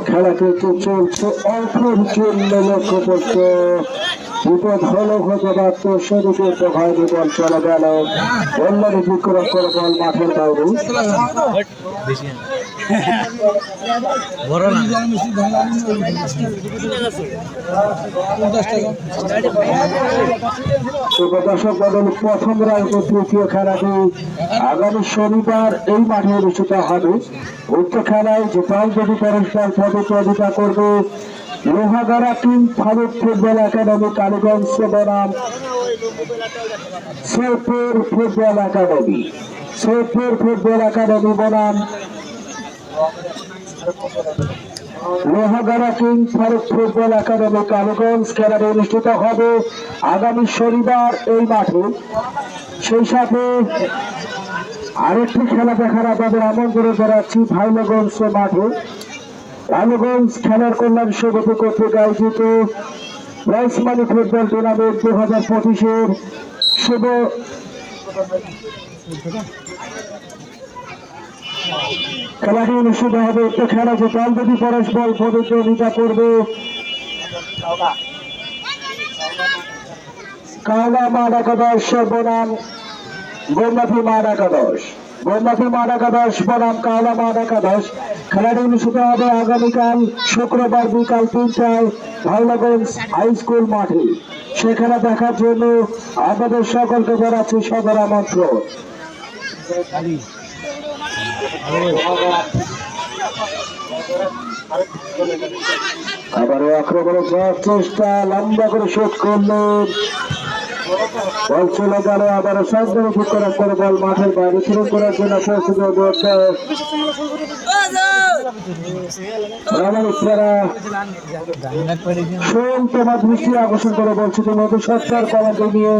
খেলা কিন্তু চলছে অল্পের জন্য লক্ষ্য করতে বিপদ হলো হতে পারত সেদিকে তো হয়নি বল চলে গেল বললেন বিক্রম করে বল মাঠের বাইরে দর্শক বদল প্রথম রাউন্ডে তৃতীয় খেলাটি আগামী শনিবার এই মাঠে অনুষ্ঠিত হবে। উক্ত খেলায় যে দল যদি পরস্পর প্রতিযোগিতা করবে Lohagara king Faruk football academy Kaliganj বনাম সৈয়দপুর ফুটবল একাডেমি বনাম Lohagara king Faruk football academy Kaliganj. খেলাটি অনুষ্ঠিত হবে আগামী শনিবার এই মাঠে। সেই সাথে আরেকটি খেলা দেখার আপনাদের আমন্ত্রণ জানাচ্ছি ভাইলগঞ্জ মাঠে। ভাইলগঞ্জ খেলার কল্যাণ সমিতি কর্তৃক আয়োজিত প্রাইজ মানি ফুটবল টুর্নামেন্ট 2025-এর শুভ খেলাটি অনুষ্ঠিত হবে। একটা খেলা যে দল যদি পরস্পর প্রতিযোগিতা করবে কাওলা মাঠ একাদশ বনাম গোমনাথী মাঠ একাদশ বনাম কাওলা মাঠ একাদশ। খেলাটি অনুষ্ঠিত হবে আগামীকাল শুক্রবার বিকাল 3টায় ভাইলগঞ্জ হাই স্কুল মাঠে। সেখানে দেখার জন্য আমাদের সকলকে জানাচ্ছি সদর আমন্ত্রণ। আবারও আক্রমণে যাওয়ার চেষ্টা, লম্বা করে শোধ করলেন, বল চলে গেল। আবারও সাবধানে ঠিক করার পরে বল মাঠের বাইরে শুরু করার জন্য তোমার দৃষ্টি আকর্ষণ করে বলছি তুমি অতি সত্তর কমাকে নিয়ে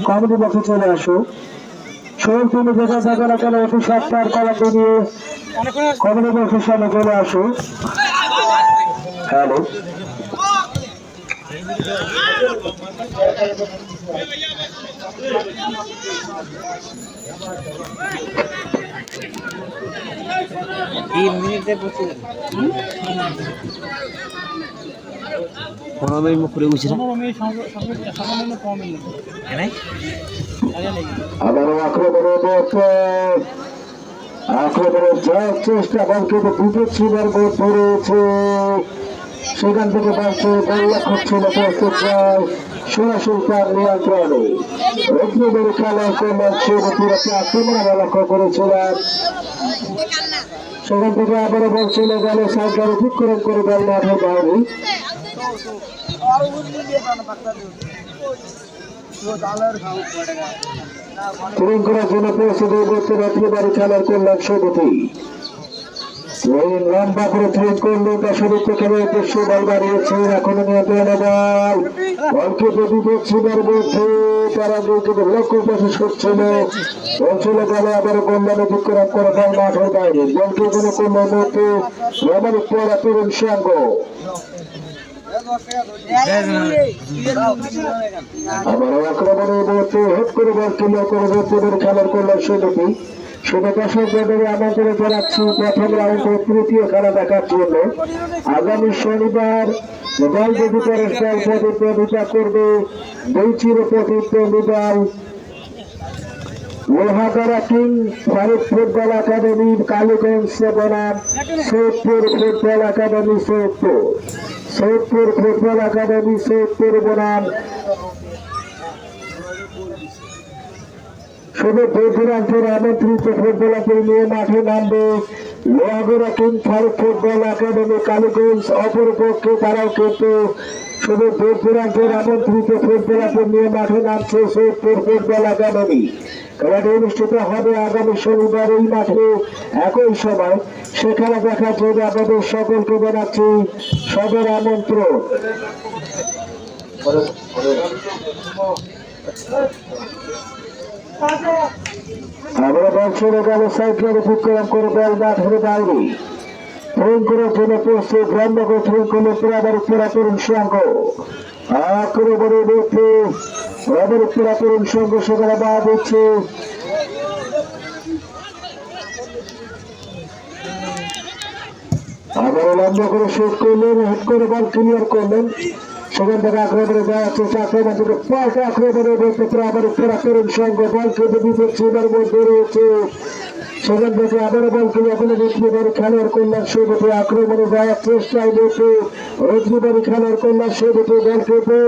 কমেডি বক্সে চলে আসো। শোন তুমি যেটা দেখো না কেন অতি সত্তর কমাকে নিয়ে কমেডি বক্সের সামনে চলে আসো। হ্যালো, আবারও আক্রমণের যাওয়ার চেষ্টা, বল কিন্তু দুটো ছিলার গোল ধরেছে। সেখান থেকে বাড়ছে বল লক্ষ্য ছিল প্রস্তুত প্রায় সরাসরি তার নিয়ন্ত্রণে। রত্নদের খেলার কল্যাণ সমিতির একটা আক্রমণ লক্ষ্য করেছিলেন। সেখান থেকে আবারও বল চলে গেল সাইকেল অতিক্রম করে বল মাঠের বাইরে। তরুণ করার জন্য প্রস্তুতি করতে রত্নবাড়ি খেলার কল্যাণ সমিতি লম্বা করে ট্রেন করলো দশমিক খেলার উদ্দেশ্যে বল বাড়িয়েছে। এখনো নিয়ন্ত্রণে বল, বলকে প্রতিপক্ষ ছিলের মধ্যে তারা কিন্তু লক্ষ্য প্রশেষ করছিল। বল চলে গেল আবার কল্যাণ অতিক্রম করে বল মাঠের বাইরে। বলকে কোনো কল্যাণ মধ্যে রমানিক পড়া তরুণ সঙ্গ আবারও আক্রমণের মধ্যে হট করে বল ক্লিয়ার করে রত্নদের খেলার কল্যাণ সমিতি। শুধু দর্শকদের আমন্ত্রণ জানাচ্ছি প্রথম রাউন্ডে তৃতীয় খেলা দেখার জন্য। আগামী শনিবার দল যদি পরস্পর প্রতিদ্বন্দ্বিতা করবে দুই চির প্রতিদ্বন্দ্বী দল Lohagara king Faruk football academy Kaliganj বনাম Saidpur football academy Saidpur football academy Saidpur বনাম শুধু দূরান্তের আমন্ত্রিত ফুটবলারদের নিয়ে মাঠে নামবে Lohagara king Faruk football academy Kaliganj. অপরপক্ষে তারাও কিন্তু শুধু দূরান্তের আমন্ত্রিত ফুটবলারদের নিয়ে মাঠে নামছে সৈয়দপুর ফুটবল একাডেমি। খেলাটি অনুষ্ঠিত হবে আগামী শনিবার এই মাঠে একই সময়। সেখানে দেখার জন্য আপনাদের সকলকে জানাচ্ছি সদর আমন্ত্রণ। আমরা বল চলে গেল সাইকেল উপক্রম করে বল মাঠের বাইরে থ্রোইং করার জন্য প্রস্তুত রামনগর থ্রোইং করলে পুরা তরুণ সংঘ আক্রমণের মধ্যে পুরা তরুণ সংঘ সেখানে বাদ দিচ্ছে আবারও লম্বা করে শুট করলেন হেড করে বল ক্লিয়ার করলেন সেখান থেকে আক্রমণে যাওয়ার চেষ্টা আক্রমণ থেকে পাল্টা আক্রমণের মধ্যে পুরা তরুণ সংঘ বল খেতে বিপদ সীমার মধ্যে রয়েছে সেখান থেকে আবারও বল ক্লিয়ার করে রজনীবাড়ি খেলোয়াড় কল্যাণ সৌমতি আক্রমণে যাওয়ার চেষ্টায় মধ্যে রজনীবাড়ি খেলোয়াড় কল্যাণ সৌমতি বল খেতে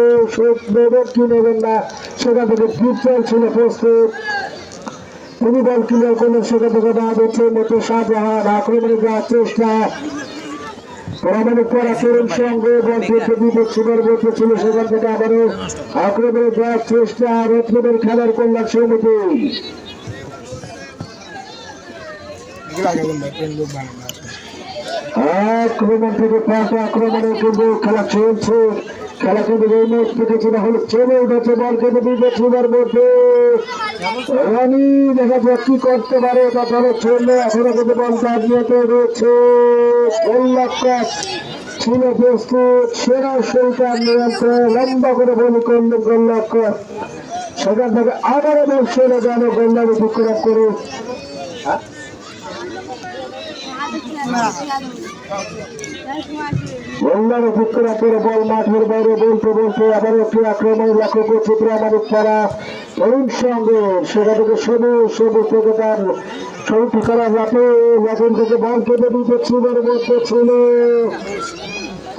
নেবেন কি নেবেন না সেখান থেকে পিকচার ছিল প্রস্তুত তিনি বল ক্লিয়ার করলেন সেখান থেকে বাদ হচ্ছে মতো শাহজাহান আক্রমণে যাওয়ার চেষ্টা প্রামাণিক করা তরুণ সঙ্গে বল খেতে বিপদ সীমার মধ্যে ছিল সেখান থেকে আবারও আক্রমণে যাওয়ার চেষ্টা রজনীবাড়ি খেলোয়াড় কল্যাণ সৌমতি আক্রমণ থেকে পাল্টা আক্রমণে কিন্তু খেলা চলছে খেলা কিন্তু এই মুহূর্তে কিছু না হলে চলে উঠেছে বল কিন্তু বিপদ সীমার মধ্যে রানি দেখা যাক কি করতে পারে বা ধরো চললে এখনো কিন্তু বল দাঁড়িয়েতে রয়েছে ছিল প্রস্তুত সেরা সরকার নিয়ন্ত্রণ লম্বা করে বলি করলেন গোলরক্ষক সেখান থেকে আবারও বল চলে গেল গোলদার উপক্রম করে গোলদার উপক্রম করে বল মাঠের বাইরে বলতে বলতে আবার একটি আক্রমণ লক্ষ্য করছে প্রামাণিক করা তরুণ সঙ্গে সেখান থেকে সবুজ থেকে তার সবুজ করা রাতে এখন থেকে বল কেটে দিতে ছিলের মধ্যে ছিল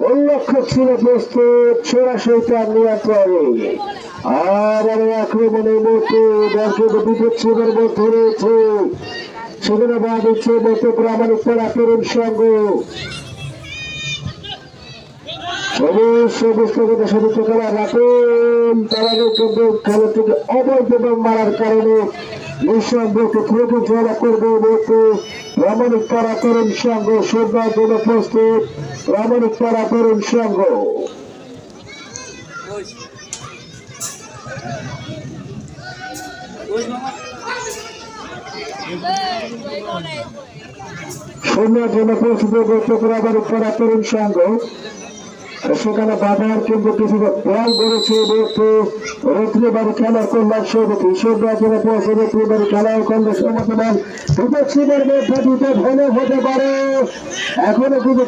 গোলরক্ষক ছিল প্রস্তুত সরাসরি তার নিয়ন্ত্রণে আবার আক্রমণের মধ্যে বল কেটে দিতে ছিলের মধ্যে রয়েছে সেখানে বাদ হচ্ছে মতো প্রামাণিক করা তরুণ সঙ্গ সবুজ খেলা রাখেন তার আগে কিন্তু খেলা থেকে অবৈধ মারার কারণে নিঃসন্দেহকে ত্রুটি জড়া করবে মতো প্রামাণিক করা তরুণ সঙ্গ সন্ধ্যার জন্য প্রস্তুত প্রামাণিক করা তরুণ সঙ্গ সন্ধ্যার জন্য প্রস্তুত করতে প্রামাণিক করা তরুণ সঙ্গ সেখানে বাধার কিন্তু কিছুটা বল করেছে রত্নীবাড়ি খেলার কল্যাণ সমিতি সন্ধ্যার জন্য পৌঁছে রত্নীবাড়ি খেলার কল্যাণ সমিতি বল দুটো ছিলের মধ্যে দুটো ভালো হতে পারে এখনো কিন্তু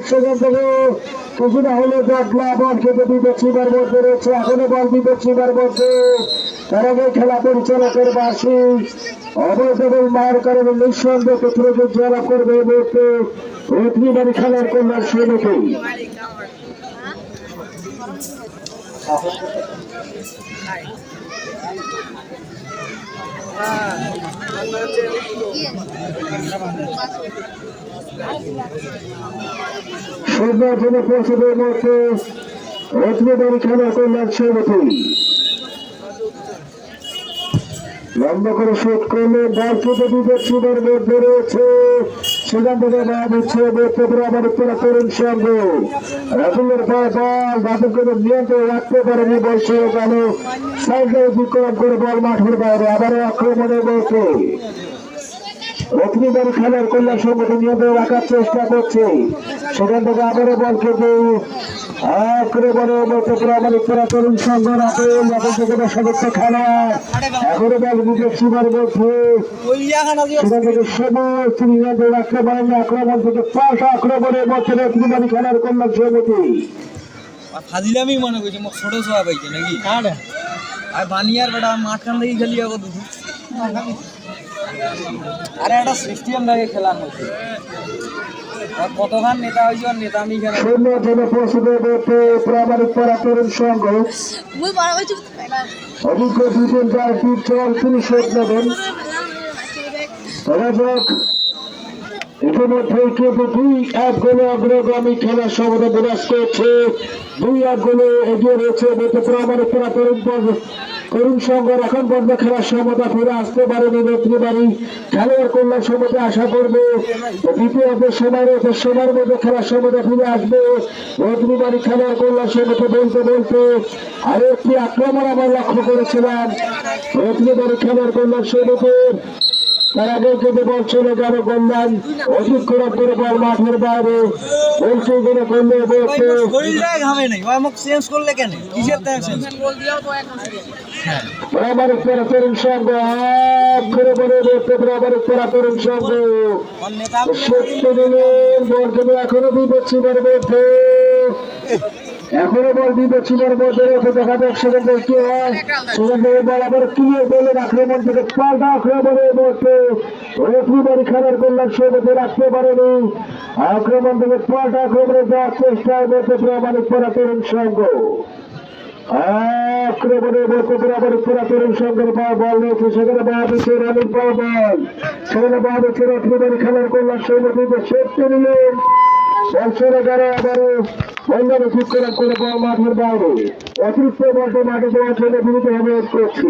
সেখান থেকে কিছুটা হলো জটলা বল কিন্তু বিপদ সীমার মধ্যে রয়েছে এখনো বল বিপদ সীমার মধ্যে তার আগে খেলা পরিচালকের বাসী অবৈধ মার কারণে নিঃসন্দেহে ত্রুটি জড়া করবে এই মুহূর্তে রত্নীবাড়ি খেলার কল্যাণ সমিতি সন্ধ্যার জন্য পৌঁছবে এই মুহূর্তে রত্নীবাড়ি খেলার কল্যাণ সমিতি লম্বা করে শুট করলে বল কেটে দিতে সীমার মধ্যে রয়েছে সেখান থেকে বাদ হচ্ছে আমার তরুণ সঙ্গ রাতুলের বল রাতুল করে নিয়ন্ত্রণ রাখতে পারেনি বল ছেড়ে গেল সাইকেল বিক্রম করে বল মাঠের বাইরে আবারও আক্রমণের মধ্যে রত্নীবাড়ি খেলার কল্যাণ সমিতি নিয়ন্ত্রণ রাখার চেষ্টা করছে সেখান থেকে আবারও বল কেটে আক্রমণের মধ্যে প্রামাণিক করা তরুণ সংঘ রাতে সদস্য খেলা এখনো বল বিপদ সীমার মধ্যে সেখান থেকে সমস্ত নিয়ন্ত্রণ রাখতে পারেন আক্রমণ থেকে পাল্টা আক্রমণের মধ্যে রত্নীবাড়ি খেলার কল্যাণ সমিতি ফাজিলামি মনে করছি মোক ছোট ছোয়া পাইছে নাকি আর বানিয়ার বেটা মাঠখান থেকে খেলি আগো দুটো আরে একটা সিস্টেম লাগে খেলার মধ্যে কতখান নেতা হয়েছে আর নেতা আমি খেলা প্রামাণিক করা তরুণ সংঘ অভিজ্ঞ দুজন যার চল তিনি শোধ নেবেন ইতিমধ্যে কিন্তু 2-1 গোলে অগ্রগামী খেলার সমতা বিরাজ করছে 2-1 গোলে এগিয়ে রয়েছে প্রামাণিক করা তরুণ তরুণ সংঘ এখন পর্যন্ত খেলার সমতা ফিরে আসতে পারেনি রত্নীবাড়ি খেলোয়াড় কল্যাণ সমিতি আশা করবে দ্বিতীয় সময়ের মধ্যে খেলার সমতা ফিরে আসবে রত্নীবাড়ি খেলোয়াড় কল্যাণ সমিতি বলতে বলতে আরো একটি আক্রমণ আমরা লক্ষ্য করেছিলাম রত্নীবাড়ি খেলোয়াড় কল্যাণ সমিতির তার আগে যদি বল চলে যাবে কল্যাণ অতিক্রম করে বল মাঠের বাইরে বলছে করে করলে বলছে শরীরটাই ঘামে নাই ও আমাকে চেঞ্জ করলে কেন কিসের টাইম চেঞ্জ প্রামাণিক করা তরুণ সংঘ করে বলে বলতে প্রামাণিক করা তরুণ সংঘ সত্যি দিলেন বল কিন্তু এখনো বিপদ ছিলার মধ্যে এখনো বল বিপদ ছিলার মধ্যে রেখে দেখা যাক সেখানে কি হয় সেখানে বল আবার ক্লিয়ার বলেন আক্রমণ থেকে পাল্টা আক্রমণের মধ্যে রত্নীবাড়ি খেলার কল্যাণ সমিতি রাখতে পারেনি আক্রমণ থেকে পাল্টা আক্রমণে যাওয়ার চেষ্টার মধ্যে প্রামাণিক করা তরুণ সংঘ আক্রমণের মধ্যে প্রামাণিক করা তরুণ সংঘের পাওয়া বল রয়েছে সেখানে বাঁ দিচ্ছে রানির পাওয়া বল সেখানে বাঁ দিচ্ছে রত্নীবাড়ি খেলার কল্যাণ সমিতিতে সত্যি নিলেন বল চলে গেল আবারও বন্ধনে ঠিক করে বল মাঠের বাইরে অতিরিক্ত বলতে মাঠে দেওয়ার জন্য বিরত অনুরোধ করছি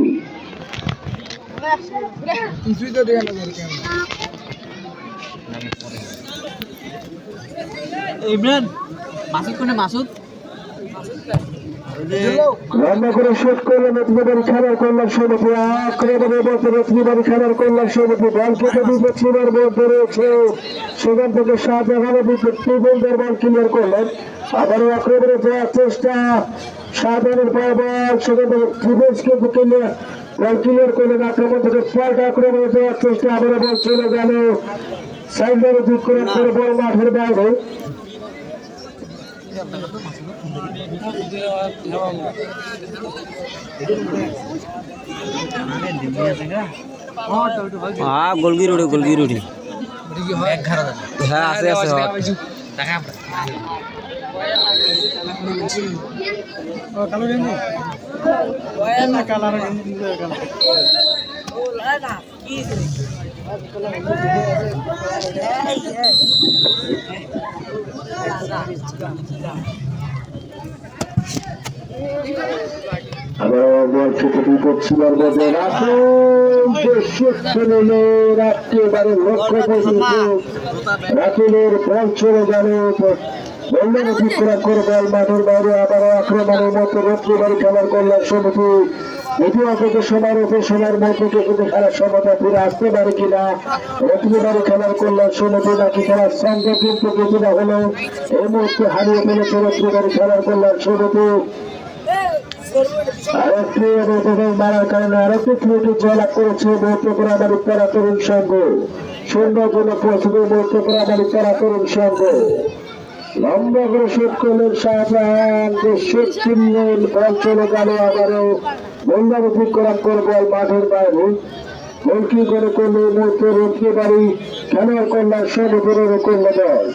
ইমরান মাসুদ কোনে মাসুদ রান্না করে শেষ করলেন রত্নীবাড়ি খেলার কল্যাণ সমিতি আক্রমণের মধ্যে রত্নীবাড়ি খেলার কল্যাণ সমিতি বল কেটে বিপদ ছিলার মধ্যে রয়েছে সেখান থেকে শাহজাহান ত্রিবন্ধের বল ক্লিয়ার করলেন আবারও আক্রমণে যাওয়ার চেষ্টা শাহজাহানের পাওয়া বল সেখান থেকে ত্রিভুজকে বল ক্লিয়ার করলেন আক্রমণ থেকে পাল্টা আক্রমণে যাওয়ার চেষ্টা আবারও বল চলে গেল সাইডারে বিক্রম করে বল মাঠের বাইরে গোলগির উঠে হ্যাঁ আছে আছে আবার বল থেকে বিপদ ছিলার মধ্যে একেবারে লক্ষ্য পর্যন্ত রাতুলের বল চলে গেল বন্ধন অতিক্রম করে বল মাঠের বাইরে আবারও আক্রমণের মতো রত্নীবাড়ি খেলার কল্যাণ সমিতি ইতিহাসকে সময়ের মধ্যে কিন্তু খেলার সমতা ফিরে আসতে পারে কিনা রত্নীবাড়ি খেলার কল্যাণ সমিতি নাকি খেলার সঙ্গে কিন্তু কিছুটা হলো এই মুহূর্তে হারিয়ে ফেলেছে রত্নীবাড়ি খেলার কল্যাণ সমিতি আরেকটি মারার কারণে আরেকটি ক্রিয়েটি জয়লাভ করেছে মধ্যপুরামারি পাড়া তরুণ সংঘ সুন্দরবন পৌঁছবে মধ্যপুরামারি পাড়া তরুণ সংঘ লম্বা করে শুট করলেন শাহজাহান শুট কিনলেন বল চলে গেল আবারও বন্ধার অতিক্রম করে বল মাঠের বাইরে গোলকি করে করলে মুহূর্তে রত্নীবাড়ি খেলার কল্যাণ সমিতির করলে বল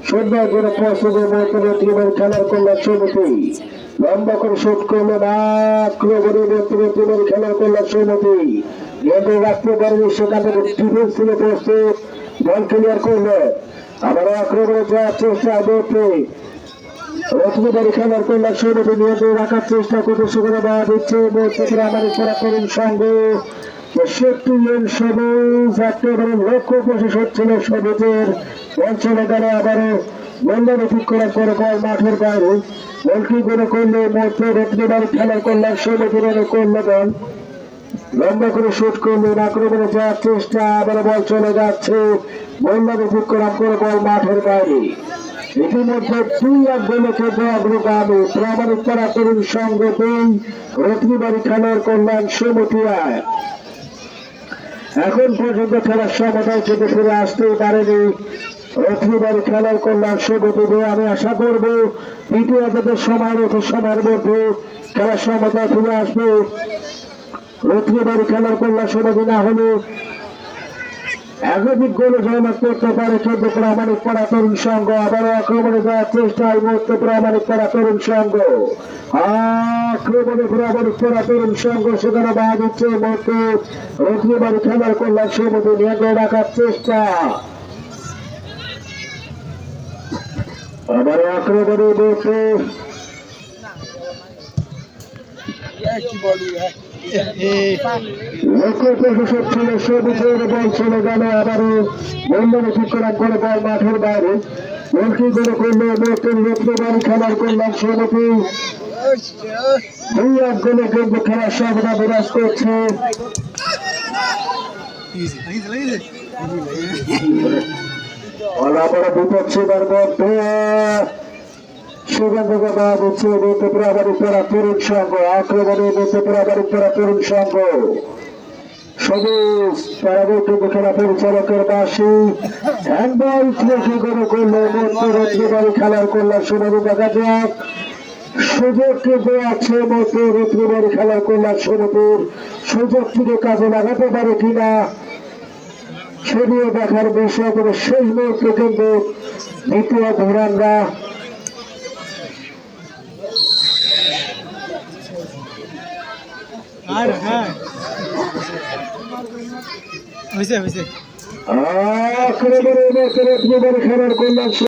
সুন্দর করে পৌঁছবে মধ্যে রত্নীবাড়ি খেলার কল্যাণ সমিতি লম্বা করে শুট করলেন আক্রমণে রত্নীবাড়ি খেলার কল্যাণ সমিতি নিয়ন্ত্রণ রাখতে পারেনি সেখান থেকে ডিফেন্স থেকে পৌঁছতে বল ক্লিয়ার করলে আবার আক্রমণে যাওয়ার চেষ্টা করতে রত্নীবাড়ি খেলার কল্যাণ সমিতি নিয়ন্ত্রণ রাখার চেষ্টা করতে সেখানে বাধা দিচ্ছে আমাদের খেলা তরুণ সংঘ সবুজ একেবারে লক্ষ্য প্রশেষ হচ্ছিল সবুজের বল চলে গেল আবারও বন্ধন অতিক্রম করে বল মাঠের বাইরে বলকি করে করলে মধ্যে রত্নীবাড়ি খেলার কল্যাণ সমিতির করলে বল লম্বা করে শুট করলেন আক্রমণে যাওয়ার চেষ্টা আবার বল চলে যাচ্ছে বন্ধন অতিক্রম করে বল মাঠের বাইরে ইতিমধ্যে 2-1 গোলকে অগ্রগামী প্রামাণিক করা তরুণ সংঘ 2 রত্নীবাড়ি খেলার কল্যাণ সমিতি 1 এখন পর্যন্ত খেলার সমতায় যদি ফিরে আসতেই পারেনি রত্নীবাড়ি খেলার কল্যাণ সমিতি আমি আশা করবো দ্বিতীয় সময়ের মধ্যে খেলার সমতায় ফিরে আসবে রত্নীবাড়ি খেলার কল্যাণ সমিতি না হলে একাধিক গোলে জয়লাভ করতে পারে কিন্তু প্রামাণিক পাড়া তরুণ সংঘ আবারও আক্রমণে যাওয়ার চেষ্টায় মুহূর্তে প্রামাণিক পাড়া তরুণ সংঘ আক্রমণে প্রামাণিক পাড়া তরুণ সংঘ সেখানে বাদ দিচ্ছে মুহূর্তে রত্নীবাড়ি খেলার কল্যাণ সমিতি নিয়ন্ত্রণ রাখার চেষ্টা আবারও আক্রমণে মুহূর্তে লক্ষ্য প্রশাসক ছিল সবুজের বল চলে গেল আবারও বন্ধনে ঠিক করা করে বল মাঠের বাইরে গোলকি করে করলো নতুন রত্নবাড়ি খেলার করলাম সমিতি 2-1 গোলে কিন্তু খেলার সম্ভাবনা বিরাজ করছে অলাপরা বিপক্ষের মধ্যে সেখান থেকে বাদ হচ্ছে নেত্রপুরাবাড়ি পড়া তরুণ সংঘ আক্রমণে নেত্রপুরাবাড়ি পড়া তরুণ সংঘ সবুজ পরবর্তী খেলা পরিচালকের বাসী হ্যান্ডবল থেকে করে করলো নেত্রবাড়ি খেলার কল্যাণ শুনানি দেখা যাক সুযোগ কিন্তু আছে নেত্রবাড়ি খেলার কল্যাণ সমিতির সুযোগটিকে কাজে লাগাতে পারে কিনা সেটিও দেখার বিষয় করে শেষ মুহূর্তে কিন্তু দ্বিতীয় ধরানরা আক্রমণের খেলার কল্যাণ